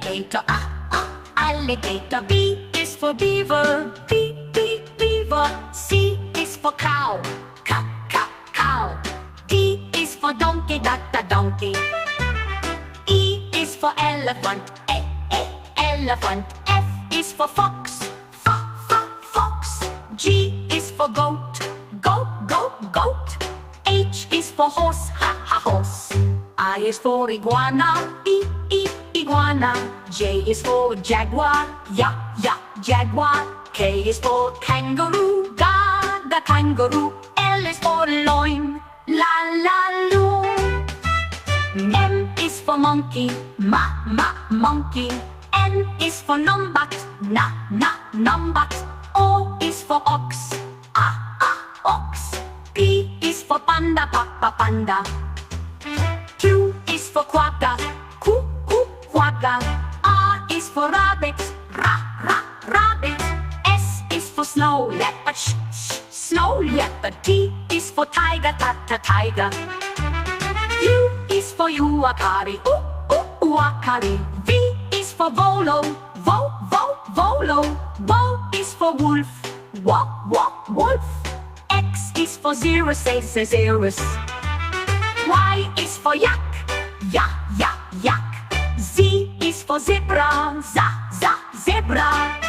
alligator, alligator. B is for beaver, beaver. C is for cow, cow. D is for donkey, donkey. E is for elephant, elephant. F is for fox, fox. G is for goat, goat. H is for horse, horse. I is for iguana, iguana. J is for jaguar, jaguar. K is for kangaroo, ga kangaroo. L is for loin, la loon. M is for monkey, monkey. N is for numbat, numbat. O is for ox, ox. P is for panda, panda. Q is for quagga, quagga. R is for rabbit, rabbit. S is for snow leopard, snow leopard. T is for tiger, tiger. U is for uakari, uakari. V is for volo, volo. W is for wolf, wolf. X is for Xerus. Y is for yak, yak. Z is for zebra, zebra.